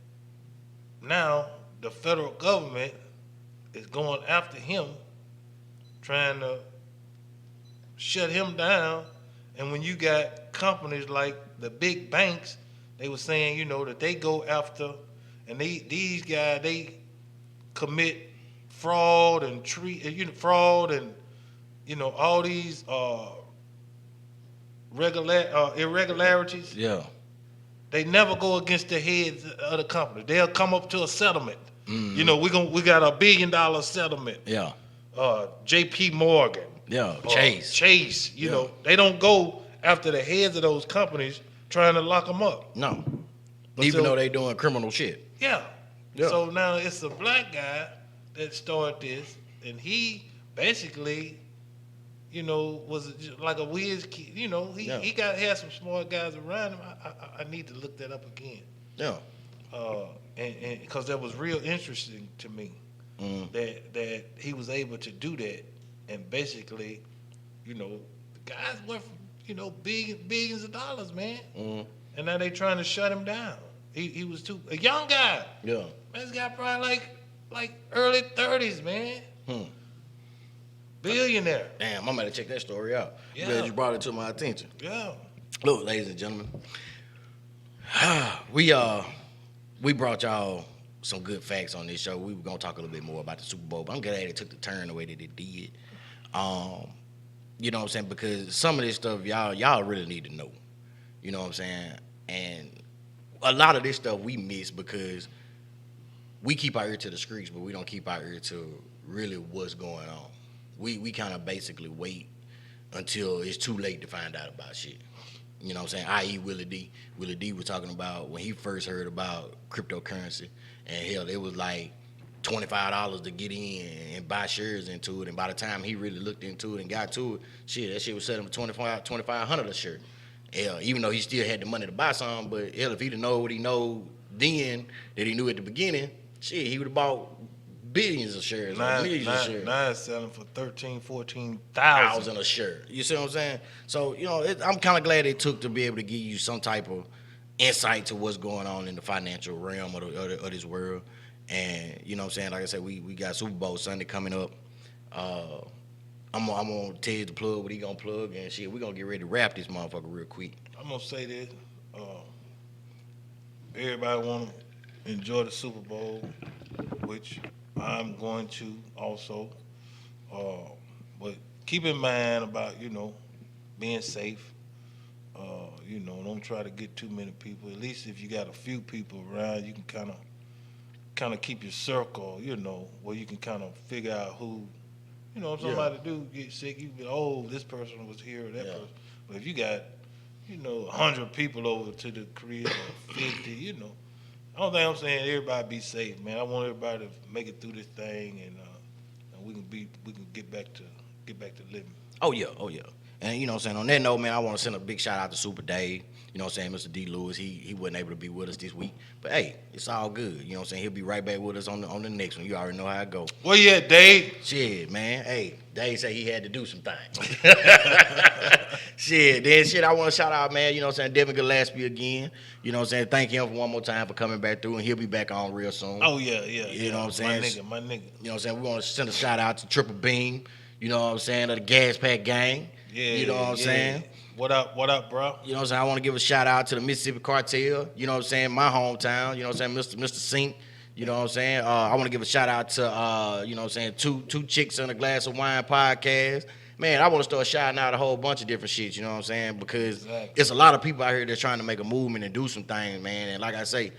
now the federal government is going after him, trying to shut him down. And when you got companies like the big banks, they were saying, that they go after, and these guys, they commit fraud and fraud and all these irregularities. Yeah. They never go against the heads of the company. They'll come up to a settlement. We got a $1 billion settlement. Yeah. J.P. Morgan. Yeah. Chase. Chase. They don't go after the heads of those companies trying to lock them up. No. Even though they doing criminal shit. Yeah. Yeah. So now it's a black guy that started this, and he basically, was like a whiz kid. He had some smart guys around him. I need to look that up again. Yeah. And because that was real interesting to me, that he was able to do that, and basically, the guys went from billions of dollars, man, and now they trying to shut him down. He was a young guy. Yeah. Man, this guy probably like early 30s, man. Billionaire. Damn, I'm gonna check that story out. Yeah. Glad you brought it to my attention. Yeah. Look, ladies and gentlemen, we brought y'all some good facts on this show. We were gonna talk a little bit more about the Super Bowl, but I'm glad it took the turn the way that it did. You know what I'm saying? Because some of this stuff y'all really need to know. You know what I'm saying? And a lot of this stuff we miss because we keep our ear to the streets, but we don't keep our ear to really what's going on. We kind of basically wait until it's too late to find out about shit. You know what I'm saying? I.e. Willie D. Willie D was talking about when he first heard about cryptocurrency, and hell, it was like $25 to get in and buy shares into it. And by the time he really looked into it and got to it, that shit was selling for $2,500 a share. Hell, even though he still had the money to buy some, but hell, if he'd have known what he know then that he knew at the beginning, shit, he would have bought billions of shares, millions of shares. Now it's selling for 13,000, 14,000 thousand a share. You see what I'm saying? So, I'm kind of glad it took to be able to give you some type of insight to what's going on in the financial realm of this world. And, you know what I'm saying? Like I said, we got Super Bowl Sunday coming up. I'm going to tell you to plug what he going to plug, and shit, we're going to get ready to wrap this motherfucker real quick. I'm going to say this. Everybody want to enjoy the Super Bowl, which I'm going to also. But keep in mind about, being safe. Don't try to get too many people. At least if you got a few people around, you can kind of keep your circle, where you can kind of figure out who, if somebody do get sick, you be, this person was here or that person. But if you got, 100 people over to the crib or 50, I don't think I'm saying everybody be safe, man. I want everybody to make it through this thing, and we can get back to living. Oh yeah. And you know what I'm saying, on that note, man, I want to send a big shout out to Super Dave. You know what I'm saying, Mr. D. Lewis, he wasn't able to be with us this week. But hey, it's all good. You know what I'm saying? He'll be right back with us on the next one. You already know how it go. Where you at, Dave? Shit, man. Hey, Dave said he had to do some things. Shit, I want to shout out, man, you know what I'm saying, Devin Gillespie again. You know what I'm saying? Thank him for one more time for coming back through, and he'll be back on real soon. Oh, yeah. You know what I'm saying? My nigga. You know what I'm saying? We want to send a shout out to Triple Beam, you know what I'm saying, of the Gas Pack Gang. Yeah. You know what I'm saying? What up, bro? You know what I'm saying? I want to give a shout out to the Mississippi Cartel, you know what I'm saying, my hometown, you know what I'm saying, Mr. Sink, you know what I'm saying? I want to give a shout out to, you know what I'm saying, two Chicks and a Glass of Wine podcast. Man, I want to start shouting out a whole bunch of different shit, you know what I'm saying? Because It's a lot of people out here that's trying to make a movement and do some things, man. And like I say,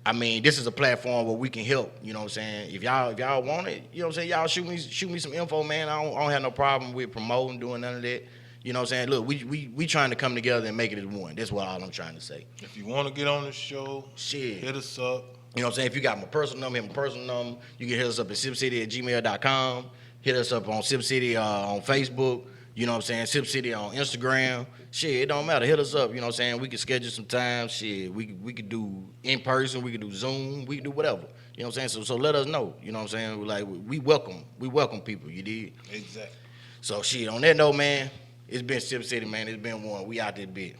I mean, this is a platform where we can help. You know what I'm saying? If y'all want it, you know what I'm saying? Y'all shoot me some info, man. I don't have no problem with promoting, doing none of that. You know what I'm saying? Look, we trying to come together and make it as one. That's what all I'm trying to say. If you want to get on the show, shit, hit us up. You know what I'm saying? If you got my personal number, hit my personal number. You can hit us up at sippcity@gmail.com. Hit us up on Sipp City on Facebook. You know what I'm saying? Sipp City on Instagram. Shit, it don't matter. Hit us up. You know what I'm saying? We can schedule some time. Shit, we could do in person. We could do Zoom. We could do whatever. You know what I'm saying? So let us know. You know what I'm saying? We're like, we welcome people. You did? Exactly. So shit, on that note, man, it's been Sipp City, man. It's been one. We out this bit.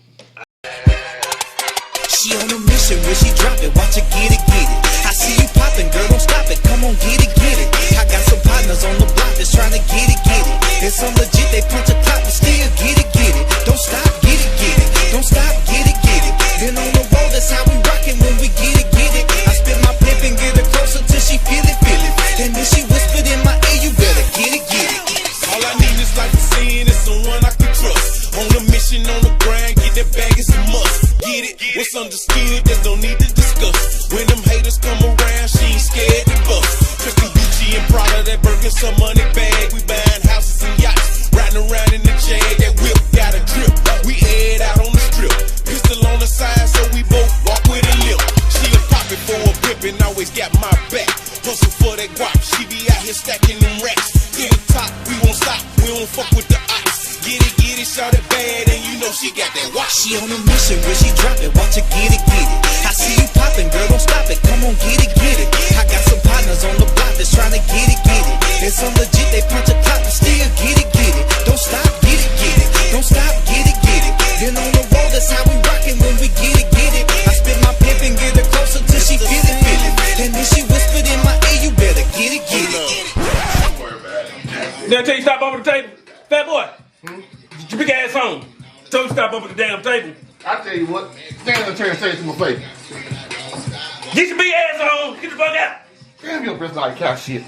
She on a mission, when she drop it, watch her get it, get it. I see you popping, girl, don't stop it, come on, get it, get it. I got some partners on the block that's trying to get it, get it. It's so legit, they punch a clock, but still get it, get it. Don't stop, get it, get it. Don't stop, get it, get it. Then on the road, that's how we rockin' when we get it, get it. I spit my pimp and get her closer till she feel it, feel it. And then she whispered in my ear, you better get it, get it. All I need is like a scene and someone I can trust. On a mission, on the grind, get that bag, it's a must. Get it? What's understood, there's no need to discuss. When them haters come around, she ain't scared to bust. Christian Gucci and Prada, that Birkin, some money bag. We buying houses and yachts, riding around in the Jag. That whip got a grip, we head out on the strip. Pistol on the side, so we both walk with a limp. She a poppin' for a pimpin', always got my back. Hustle for that guap, she be out here stacking them racks. To the top, we won't stop, we don't fuck with the ops. Get it, shout it bad, and you know she got that watch. She on a mission, when she drop it, watch her get it, get it. I see you popping, girl, don't stop it, come on, get it, get it. I got some partners on the block that's trying to get it, get it. It's so legit, they punch a clock, but still get it, get it. Don't stop, get it, get it. Don't stop, get it, get it. Then on the road, that's how we rockin' when we get it, get it. I spit my pimp and get her closer till she feel it, feel it. And then she whispered in my ear, you better get it, get it. Did I tell you stop over the table? Fat boy. Get your big ass on. Told you stop over the damn table. I tell you what, stand in the chair and say it to my face. Get your big ass on. Get the fuck out. Damn, your breath like cow shit.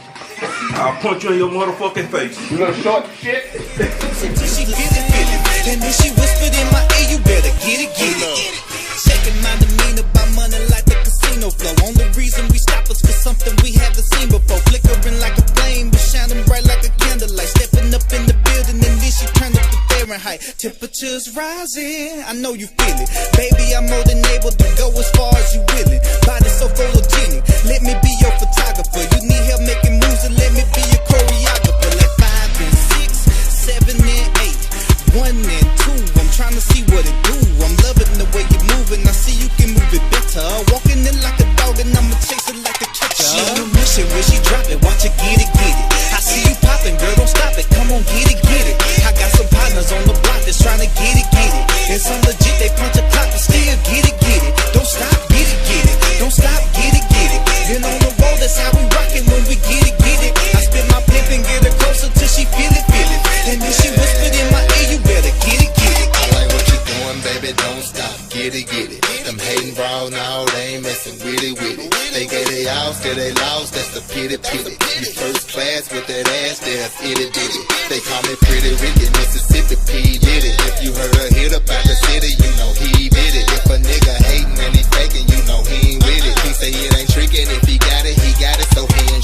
I'll punch you in your motherfucking face. You little short shit. Till she feel it, feel it. And then she whispered in my ear, you better get it, get it. Shaking my demeanor by money like the casino flow. Only reason we stop us for something we haven't seen before. Flickering like a flame, but shining bright like a candlelight. Stepping up in the building and then she turned up the Fahrenheit. Temperatures rising, I know you feel it. Baby, I'm more than able to go as far as you willing. Body so photogenic, let me be your photographer. You need help making moves and let me be your choreographer. Like 5 and 6, 7 and 8, 1 and 2. I'm trying to see what it do. I'm loving the way you're moving. I see you can move it better. Walking in like a dog and I'ma chase it like a catcher. She on a mission, when she drop it, watch her get it, get it. I see you popping, girl, don't stop it. Come on, get it, get it. I got some partners on the block that's trying to get it, get it. And some legit, they punch a clock, but still get it, get it. Don't stop, get it, get it. Don't stop, get it, get it. Then on the road, that's how we rockin' when we get it, get it. I spit my pimp and get her closer till she feel it, feel it. And then she whispered in my ear, you better get it, get it. I like what you doing, baby, don't stop, get it, get it. Them hating bras, now they ain't messing with it, with it. They gave they all, still they lost, that's the pity, pity. You first class with that ass, that's itty bitty. They call me Pretty Ricky, Mississippi P did it. If you heard a hit about the city, you know he did it. If a nigga hating and he faking, you know he ain't with it. He say it ain't tricking, if he got it, so he ain't